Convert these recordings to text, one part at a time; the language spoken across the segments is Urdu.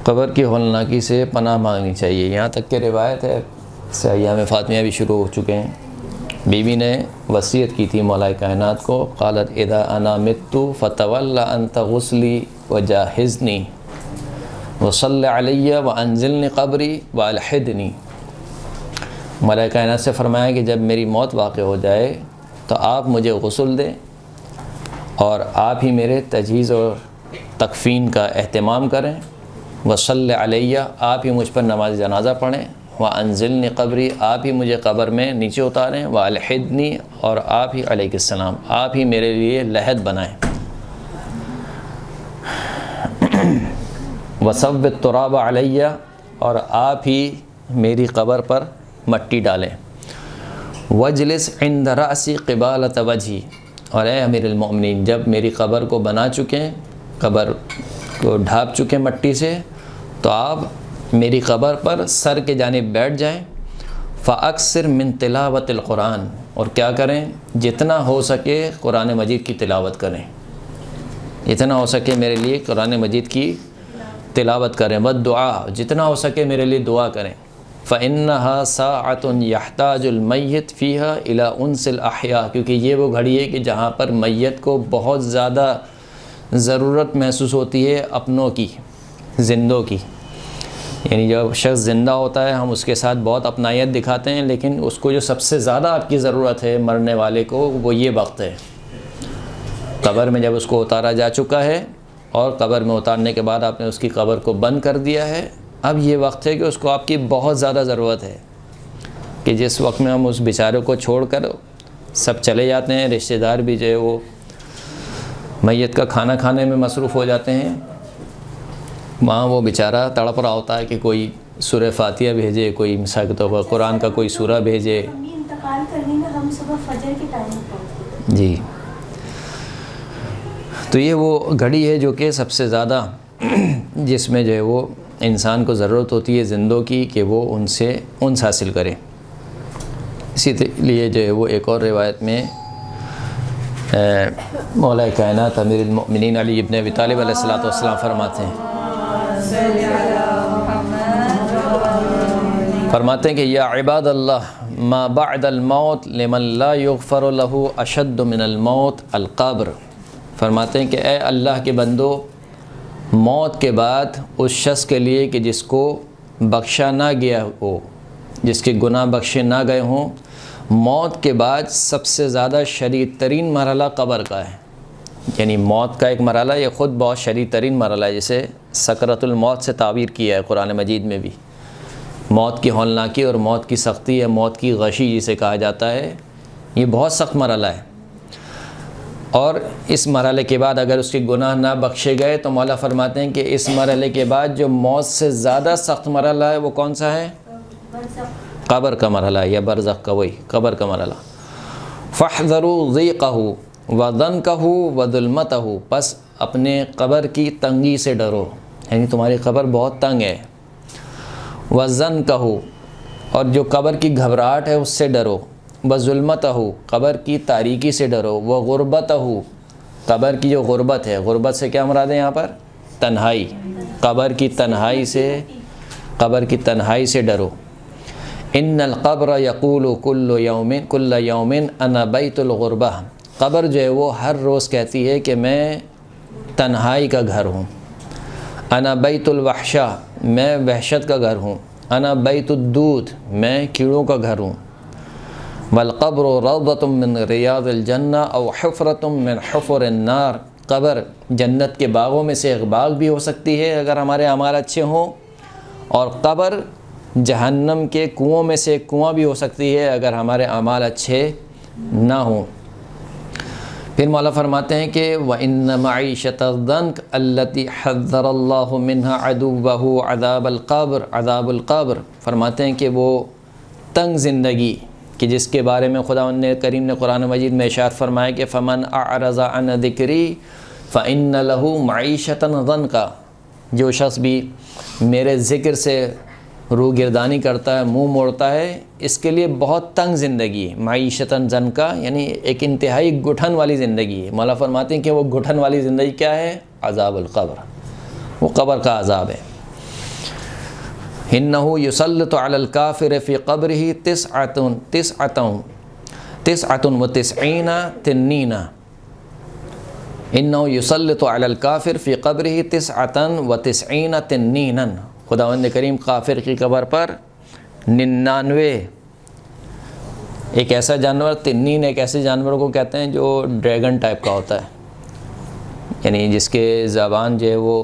قبر کی ہولناکی سے پناہ مانگنی چاہیے، یہاں تک کہ روایت ہے سے ایام فاطمیہ بھی شروع ہو چکے ہیں۔ بیوی نے وصیت کی تھی مولا کائنات کو، قالت اذا انا مت فتولی انت غسلی وجاہزنی وصلی علی وانزلنی قبری والحدنی۔ مولا کائنات سے فرمایا کہ جب میری موت واقع ہو جائے تو آپ مجھے غسل دیں اور آپ ہی میرے تجہیز اور تکفین کا اہتمام کریں، وصلی علیہ آپ ہی مجھ پر نماز جنازہ پڑھیں، وانزلنی قبری آپ ہی مجھے قبر میں نیچے اتاریں، والحدنی اور آپ ہی علیہ السلام آپ ہی میرے لیے لحد بنائیں، وصب التراب علیہ اور آپ ہی میری قبر پر مٹی ڈالیں، وجلس عند رأسی قبالۃ وجہی اور اے امیر المؤمنین جب میری قبر کو بنا چکیں، قبر کو ڈھانپ چکیں مٹی سے، تو آپ میری قبر پر سر کے جانب بیٹھ جائیں، فاکثر من تلاوت القرآن اور کیا کریں، جتنا ہو سکے قرآن مجید کی تلاوت کریں، جتنا ہو سکے میرے لیے قرآن مجید کی تلاوت کریں، والدعا جتنا ہو سکے میرے لیے دعا کریں، فإنها ساعة يحتاج الميت فيها إلى أنس الأحياء کیونکہ یہ وہ گھڑی ہے کہ جہاں پر میت کو بہت زیادہ ضرورت محسوس ہوتی ہے اپنوں کی، زندوں کی، یعنی جب شخص زندہ ہوتا ہے ہم اس کے ساتھ بہت اپنائیت دکھاتے ہیں، لیکن اس کو جو سب سے زیادہ آپ کی ضرورت ہے مرنے والے کو وہ یہ وقت ہے، قبر میں جب اس کو اتارا جا چکا ہے اور قبر میں اتارنے کے بعد آپ نے اس کی قبر کو بند کر دیا ہے، اب یہ وقت ہے کہ اس کو آپ کی بہت زیادہ ضرورت ہے، کہ جس وقت میں ہم اس بیچارے کو چھوڑ کر سب چلے جاتے ہیں، رشتہ دار بھی جو ہے وہ میت کا کھانا کھانے میں مصروف ہو جاتے ہیں، وہاں وہ بیچارہ تڑپ رہا ہوتا ہے کہ کوئی سورہ فاتحہ بھیجے، کوئی مثال کے طور پر قرآن کا کوئی سورہ بھیجے۔ انتقال کرنے میں ہم صبح فجر کے ٹائم پہنچتے ہیں جی، تو یہ وہ گھڑی ہے جو کہ سب سے زیادہ جس میں جو ہے وہ انسان کو ضرورت ہوتی ہے زندوں کی کہ وہ ان سے انس حاصل کرے۔ اسی لیے جو ہے وہ ایک اور روایت میں مولا کائنات امیر المؤمنین علی ابن ابی طالب علیہ السلام فرماتے ہیں کہ یا عباد اللہ ما بعد الموت لمن لا یغفر له اشد من الموت القبر۔ فرماتے ہیں کہ اے اللہ کے بندو، موت کے بعد اس شخص کے لیے کہ جس کو بخشا نہ گیا ہو، جس کے گناہ بخشے نہ گئے ہوں، موت کے بعد سب سے زیادہ شدید ترین مرحلہ قبر کا ہے، یعنی موت کا ایک مرحلہ یہ خود بہت شدید ترین مرحلہ ہے، جسے سکرۃ الموت سے تعبیر کیا ہے قرآن مجید میں بھی، موت کی ہولناکی اور موت کی سختی یا موت کی غشی جسے کہا جاتا ہے، یہ بہت سخت مرحلہ ہے، اور اس مرحلے کے بعد اگر اس کے گناہ نہ بخشے گئے تو مولا فرماتے ہیں کہ اس مرحلے کے بعد جو موت سے زیادہ سخت مرحلہ ہے وہ کون سا ہے؟ قبر کا مرحلہ ہے، یا برزخ کا، وہی قبر کا مرحلہ۔ فاحذروا ضیقہ وضنکہ وظلمتہ، پس اپنے قبر کی تنگی سے ڈرو، یعنی تمہاری قبر بہت تنگ ہے، وضنکہ اور جو قبر کی گھبراہٹ ہے اس سے ڈرو، وظلمتہ قبر کی تاریکی سے ڈرو، وغربتہ قبر کی جو غربت ہے، غربت سے کیا مراد ہے یہاں پر؟ تنہائی، قبر کی تنہائی سے ڈرو۔ ان القبر یقول کل یوم انا بیت الغربہ، قبر جو ہے وہ ہر روز کہتی ہے کہ میں تنہائی کا گھر ہوں، انا بیت الوحشہ میں وحشت کا گھر ہوں، انا بیت الدود میں کیڑوں کا گھر ہوں، والقبر روضۃ من ریاض الجنہ او حفرۃ من حفر النار، قبر جنت کے باغوں میں سے ایک باغ بھی ہو سکتی ہے اگر ہمارے اعمال اچھے ہوں، اور قبر جہنم کے کنووں میں سے ایک کنواں بھی ہو سکتی ہے اگر ہمارے اعمال اچھے نہ ہوں۔ پھر مولا فرماتے ہیں کہ وَإِنَّ مَعِيشَةَ الضَّنْكَ الَّتِي حَذَّرَ اللَّهُ مِنْهَا عَدُوَّهُ عَذَابَ الْقَبْرِ، فرماتے ہیں کہ وہ تنگ زندگی کہ جس کے بارے میں خدا کریم نے قرآن مجید میں ارشاد فرمایا کہ فَمَنْ أَعْرَضَ عَنْ ذِكْرِي فَإِنَّ لَهُ مَعِيشَةً ضَنْكَ، جو شخص بھی میرے ذکر سے روح گردانی کرتا ہے، منہ موڑتا ہے، اس کے لیے بہت تنگ زندگی ہے، معیشتاً ضنکا یعنی ایک انتہائی گھٹن والی زندگی ہے۔ مولا فرماتے ہیں کہ وہ گھٹن والی زندگی کیا ہے؟ عذاب القبر، وہ قبر کا عذاب ہے۔ انہ یسلط علی الکافر فی قبرہ تسعۃ و تسعین تنین، انہ یسلط علی الکافر فی قبرہ تسعۃ و تسعین تنین، خداوند کریم کافر کی قبر پر 99 ایک ایسا جانور، تنین ایک ایسے جانور کو کہتے ہیں جو ڈریگن ٹائپ کا ہوتا ہے، یعنی جس کے زبان جو ہے وہ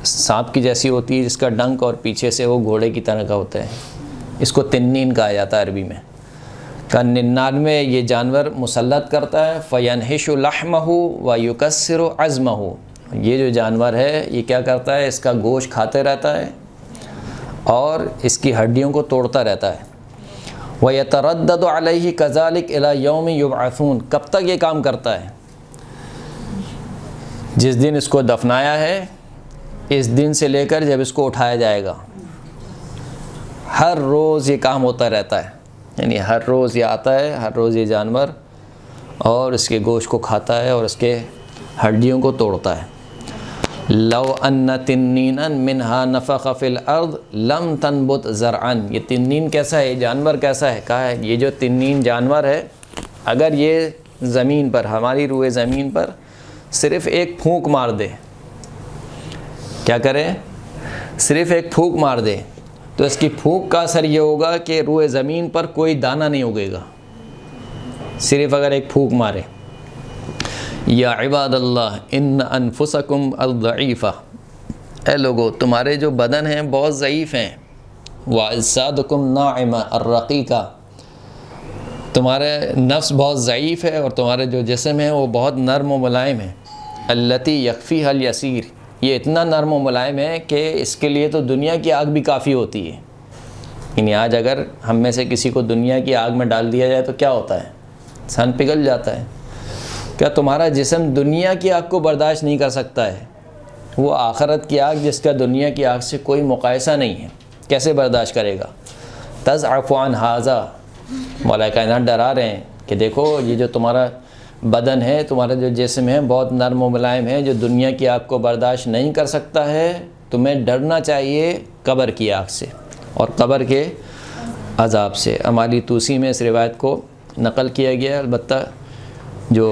سانپ کی جیسی ہوتی ہے، جس کا ڈنک اور پیچھے سے وہ گھوڑے کی طرح کا ہوتا ہے، اس کو تنین کہا جاتا ہے عربی میں۔ کا 99 یہ جانور مسلط کرتا ہے، فینحش لحمہ ویکسر عظمہ، یہ جو جانور ہے یہ کیا کرتا ہے، اس کا گوشت کھاتے رہتا ہے اور اس کی ہڈیوں کو توڑتا رہتا ہے۔ وَيَتَرَدَّدُ عَلَيْهِ كَذَلِكَ إِلَى يَوْمِ يُبْعَثُونَ، کب تک یہ کام کرتا ہے؟ جس دن اس کو دفنایا ہے اس دن سے لے کر جب اس کو اٹھایا جائے گا، ہر روز یہ کام ہوتا رہتا ہے، یعنی ہر روز یہ آتا ہے، ہر روز یہ جانور اور اس کے گوشت کو کھاتا ہے اور اس کے ہڈیوں کو توڑتا ہے۔ لو ان تنینا منہا نفخ فی الارض لم تنبت زرعا، یہ تنین کیسا ہے، یہ جانور کیسا ہے؟ کہا ہے یہ جو تنین جانور ہے اگر یہ زمین پر، ہماری روئے زمین پر صرف ایک پھونک مار دے، کیا کرے؟ صرف ایک پھونک مار دے تو اس کی پھونک کا اثر یہ ہوگا کہ روئے زمین پر کوئی دانہ نہیں اگے گا، صرف اگر ایک پھونک مارے۔ یا عباد اللہ ان انفسکم الضعیفہ، اے لوگو تمہارے جو بدن ہیں بہت ضعیف ہیں، واجسادکم ناعمہ الرقیقہ، تمہارے نفس بہت ضعیف ہے اور تمہارے جو جسم ہے وہ بہت نرم و ملائم ہے، التی یکفیہا الیسیر، یہ اتنا نرم و ملائم ہے کہ اس کے لیے تو دنیا کی آگ بھی کافی ہوتی ہے۔ یعنی آج اگر ہم میں سے کسی کو دنیا کی آگ میں ڈال دیا جائے تو کیا ہوتا ہے؟ انسان پگھل جاتا ہے۔ کیا تمہارا جسم دنیا کی آگ کو برداشت نہیں کر سکتا ہے؟ وہ آخرت کی آگ جس کا دنیا کی آگ سے کوئی مقایسہ نہیں ہے، کیسے برداشت کرے گا؟ تضعف عن ھذا، مولا کائنات ڈرا رہے ہیں کہ دیکھو یہ جو تمہارا بدن ہے، تمہارا جو جسم ہے بہت نرم و ملائم ہے، جو دنیا کی آگ کو برداشت نہیں کر سکتا ہے، تمہیں ڈرنا چاہیے قبر کی آگ سے اور قبر کے عذاب سے۔ امالی توسی میں اس روایت کو نقل کیا گیا ہے، البتہ جو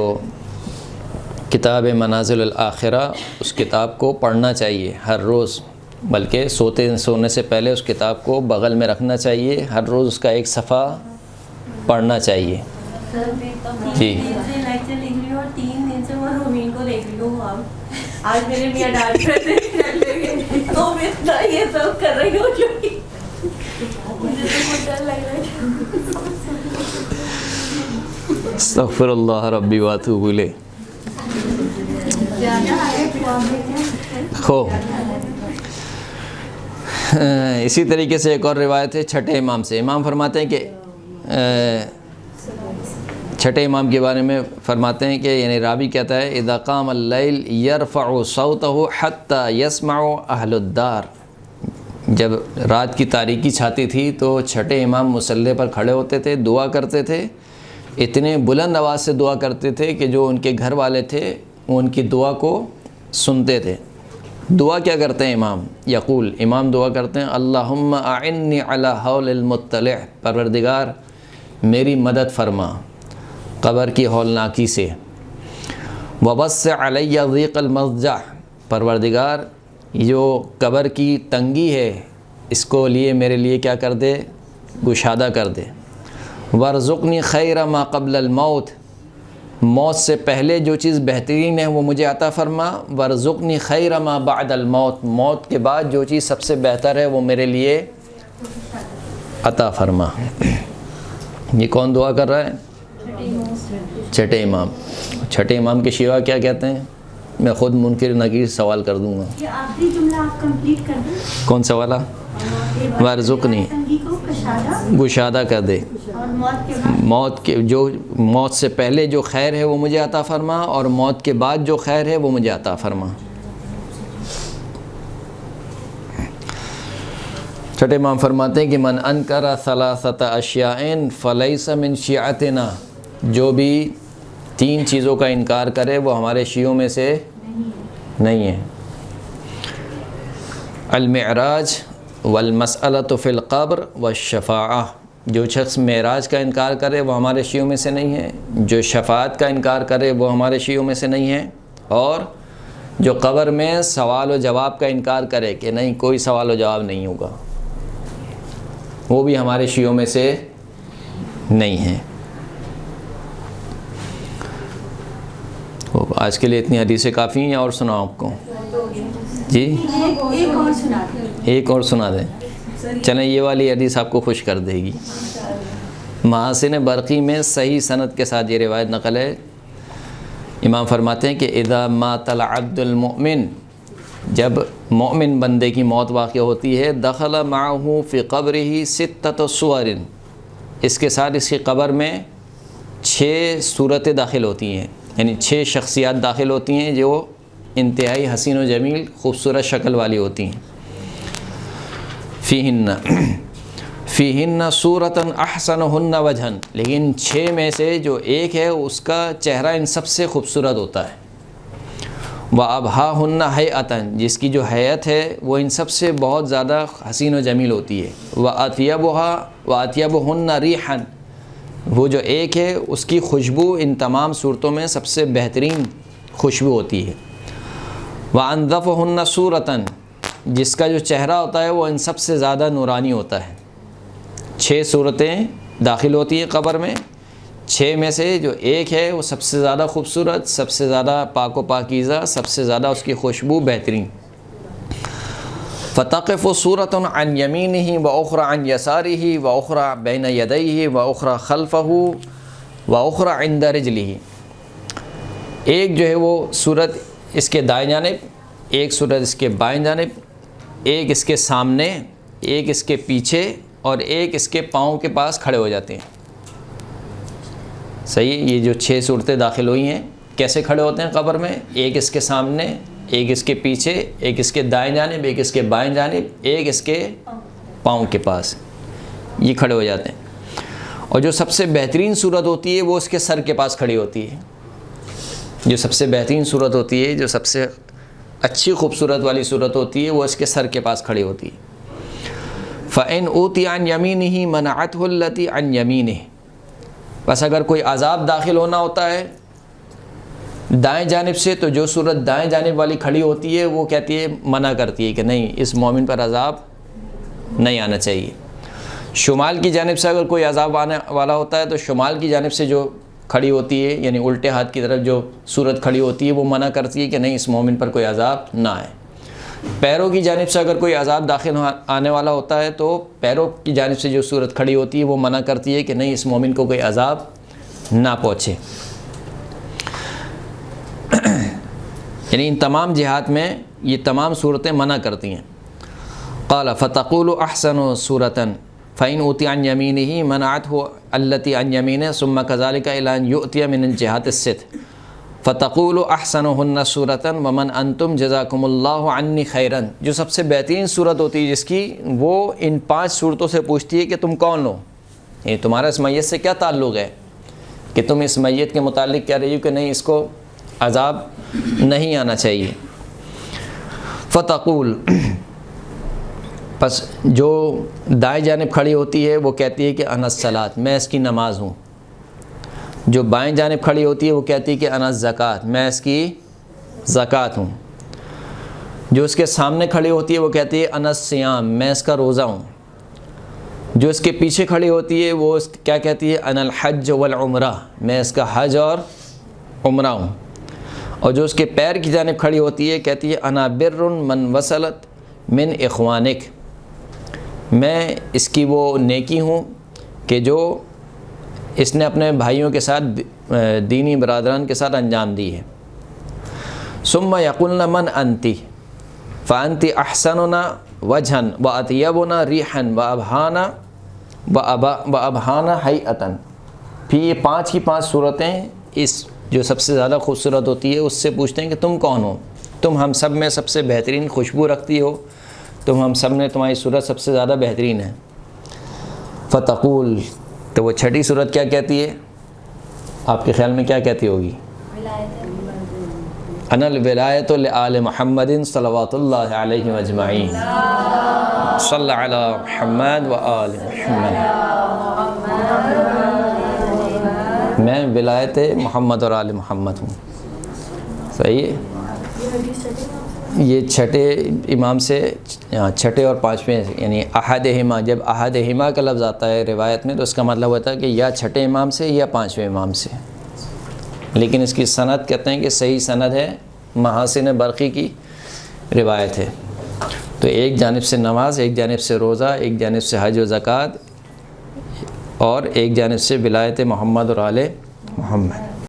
کتاب منازل الآخرہ اس کتاب کو پڑھنا چاہیے ہر روز، بلکہ سونے سے پہلے اس کتاب کو بغل میں رکھنا چاہیے، ہر روز اس کا ایک صفحہ پڑھنا چاہیے۔ جی 3 دن سے میں رومین کو دیکھ رہی ہوں، آج میرے میاں ڈانٹ رہے تھے تو میں اتنا یہ سب کر رہی ہوں جو کہ مجھے تو بہت ڈر لگ رہا ہے۔ استغفر اللہ ربی واتوب الیہ۔ اسی طریقے سے ایک اور روایت ہے چھٹے امام سے، امام فرماتے ہیں کہ چھٹے امام کے بارے میں فرماتے ہیں کہ یعنی راوی کہتا ہے اذا قام اللیل یرفع صوتہ حتی یسمع اہل الدار، جب رات کی تاریکی چھاتی تھی تو چھٹے امام مصلی پر کھڑے ہوتے تھے، دعا کرتے تھے، اتنے بلند آواز سے دعا کرتے تھے کہ جو ان کے گھر والے تھے وہ ان کی دعا کو سنتے تھے۔ دعا کیا کرتے ہیں امام؟ یقول، امام دعا کرتے ہیں اللہم اعنی علی حول المطلع، پروردگار میری مدد فرما قبر کی ہولناکی سے، ووسع علی ضیق المضجع، پروردگار جو قبر کی تنگی ہے اس کو لیے میرے لیے کیا کر دے، گشادہ کر دے، وارزقنی خیر ما قبل الموت، موت سے پہلے جو چیز بہترین ہے وہ مجھے عطا فرما، وارزقنی خیر ما بعد الموت، موت کے بعد جو چیز سب سے بہتر ہے وہ میرے لیے عطا فرما۔ یہ کون دعا کر رہا ہے؟ چھٹے امام۔ چھٹے امام کے شیوا کیا کہتے ہیں؟ میں خود منکر نکیر سوال کر دوں گا۔ یہ آخری جملہ آپ کمپلیٹ کر دیں۔ کون سا والا؟ وارزقنی، گشادہ کر دے، اور موت کے موت سے پہلے جو خیر ہے وہ مجھے عطا فرما اور موت کے بعد جو خیر ہے وہ مجھے عطا فرما۔ چھٹے امام فرماتے ہیں کہ من انکر ثلاثۃ اشیاء فلیس من شیعتنا، جو بھی 3 چیزوں کا انکار کرے وہ ہمارے شیعوں میں سے نہیں ہے۔ المعراج، والمسألۃ فی القبر والشفاعہ، جو شخص معراج کا انکار کرے وہ ہمارے شیعوں میں سے نہیں ہے، جو شفاعت کا انکار کرے وہ ہمارے شیعوں میں سے نہیں ہے، اور جو قبر میں سوال و جواب کا انکار کرے کہ نہیں کوئی سوال و جواب نہیں ہوگا، وہ بھی ہمارے شیعوں میں سے نہیں ہیں۔ آج کے لیے اتنی حدیثیں کافی ہیں، اور سناؤں آپ کو؟ جی ایک اور سنا دیں، چلیں یہ والی حدیث آپ کو خوش کر دے گی۔ محاسن برقی میں صحیح سند کے ساتھ یہ روایت نقل ہے، امام فرماتے ہیں کہ اذا مات العبد المؤمن، جب مومن بندے کی موت واقع ہوتی ہے، دخل معه فی قبرہ ستۃ صور، اس کے ساتھ اس کی قبر میں 6 صورتیں داخل ہوتی ہیں، یعنی 6 شخصیات داخل ہوتی ہیں جو انتہائی حسین و جمیل خوبصورت شکل والی ہوتی ہیں۔ فیہن صورتاً احسنہن وجہن، لیکن 6 میں سے جو ایک ہے اس کا چہرہ ان سب سے خوبصورت ہوتا ہے۔ وَأَبْهَاهُنَّ حَيْئَةً، جس کی جو حیت ہے وہ ان سب سے بہت زیادہ حسین و جمیل ہوتی ہے۔ وَأَطْيَبُهُنَّ رِيحًا، وہ جو ایک ہے اس کی خوشبو ان تمام صورتوں میں سب سے بہترین خوشبو ہوتی ہے۔ وَأَنْظَفُهُنَّ صُورَةً، جس کا جو چہرہ ہوتا ہے وہ ان سب سے زیادہ نورانی ہوتا ہے۔ 6 صورتیں داخل ہوتی ہیں قبر میں، 6 میں سے جو ایک ہے وہ سب سے زیادہ خوبصورت، سب سے زیادہ پاک و پاکیزہ، سب سے زیادہ اس کی خوشبو بہترین۔ فَتَقِفُ صُورَةٌ عَنْ يَمِينِهِ وَأُخْرَى عَنْ يَسَارِهِ وَأُخْرَى بَيْنَ يَدَيْهِ وَأُخْرَى خَلْفَهُ وَأُخْرَى عِنْدَ رِجْلِهِ، ایک جو ہے وہ صورت اس کے دائیں جانب، ایک صورت اس کے بائیں جانب، ایک اس کے سامنے، ایک اس کے پیچھے، اور ایک اس کے پاؤں کے پاس کھڑے ہو جاتے ہیں۔ صحیح، یہ جو 6 صورتیں داخل ہوئی ہیں کیسے کھڑے ہوتے ہیں قبر میں؟ ایک اس کے سامنے، ایک اس کے پیچھے، ایک اس کے دائیں جانب، ایک اس کے بائیں جانب، ایک اس کے پاؤں کے پاس، یہ کھڑے ہو جاتے ہیں۔ اور جو سب سے بہترین صورت ہوتی ہے وہ اس کے سر کے پاس کھڑی ہوتی ہے۔ جو سب سے بہترین صورت ہوتی ہے، جو سب سے اچھی خوبصورت والی صورت ہوتی ہے، وہ اس کے سر کے پاس کھڑی ہوتی ہے۔ فَإِنْ أُوتِيَ عَنْ يَمِينِهِ مَنَعَتْهُ الَّتِي عَنْ يَمِينِهِ، بس اگر کوئی عذاب داخل ہونا ہوتا ہے دائیں جانب سے تو جو صورت دائیں جانب والی کھڑی ہوتی ہے وہ کہتی ہے، منع کرتی ہے کہ نہیں اس مومن پر عذاب نہیں آنا چاہیے۔ شمال کی جانب سے اگر کوئی عذاب آنے والا ہوتا ہے تو شمال کی جانب سے جو کھڑی ہوتی ہے، یعنی الٹے ہاتھ کی طرف جو صورت کھڑی ہوتی ہے وہ منع کرتی ہے کہ نہیں اس مومن پر کوئی عذاب نہ آئے۔ پیروں کی جانب سے اگر کوئی عذاب داخل آنے والا ہوتا ہے تو پیروں کی جانب سے جو صورت کھڑی ہوتی ہے وہ منع کرتی ہے کہ نہیں اس مومن کو کوئی عذاب نہ پہنچے۔ یعنی ان تمام جہات میں یہ تمام صورتیں منع کرتی ہیں۔ قال فتقول احسن صورة فإن أوتي عن يمينه منعته التي عن يمينه ثم كذلك إلى أن يؤتي من الجهات الست فتقول احسنهن صورة ومن انتم جزاكم الله عني خيرا، جو سب سے بہترین صورت ہوتی ہے جس کی وہ ان 5 صورتوں سے پوچھتی ہے کہ تم کون ہو، یعنی تمہارا اس میت سے کیا تعلق ہے کہ تم اس میت کے متعلق کہہ رہی ہو کہ نہیں اس کو عذاب نہیں آنا چاہیے۔ فتقول، پس جو دائیں جانب کھڑی ہوتی ہے وہ کہتی ہے کہ انا الصلاۃ، میں اس کی نماز ہوں۔ جو بائیں جانب کھڑی ہوتی ہے وہ کہتی ہے کہ انا الزکوٰۃ، میں اس کی زکوٰۃ ہوں۔ جو اس کے سامنے کھڑی ہوتی ہے وہ کہتی ہے انا الصیام، میں اس کا روزہ ہوں۔ جو اس کے پیچھے کھڑی ہوتی ہے وہ کیا کہتی ہے انا الحج والعمرہ، میں اس کا حج اور عمرہ ہوں۔ اور جو اس کے پیر کی جانب کھڑی ہوتی ہے کہتی ہے انا بر من وصلت من اخوانک، میں اس کی وہ نیکی ہوں کہ جو اس نے اپنے بھائیوں کے ساتھ دینی برادران کے ساتھ انجام دی ہے۔ ثم یقولن من انتی فانتی احسننا وجھا واطیبنا ریحا وابہانا حیئتا، پھر یہ 5 کی 5 صورتیں اس جو سب سے زیادہ خوبصورت ہوتی ہے اس سے پوچھتے ہیں کہ تم کون ہو، تم ہم سب میں سب سے بہترین خوشبو رکھتی ہو، تم ہم سب میں تمہاری صورت سب سے زیادہ بہترین ہے۔ فتقول، تو وہ 6ٹھی صورت کیا کہتی ہے آپ کے خیال میں کیا کہتی ہوگی؟ انا الولایۃ لآل محمد صلوات اللہ علیہ اجمعین، صلی علی محمد و آل محمد. میں ولایت محمد اور آل محمد ہوں. صحیح ہے. یہ چھٹے امام سے چھٹے اور پانچویں یعنی احدہما، جب احدہما کا لفظ آتا ہے روایت میں تو اس کا مطلب ہوتا ہے کہ یا چھٹے امام سے یا پانچویں امام سے. لیکن اس کی سند کہتے ہیں کہ صحیح سند ہے، محاسن برقی کی روایت ہے. تو ایک جانب سے نماز، ایک جانب سے روزہ، ایک جانب سے حج و زکوٰۃ، اور ایک جانب سے ولایت محمد اور آل محمد.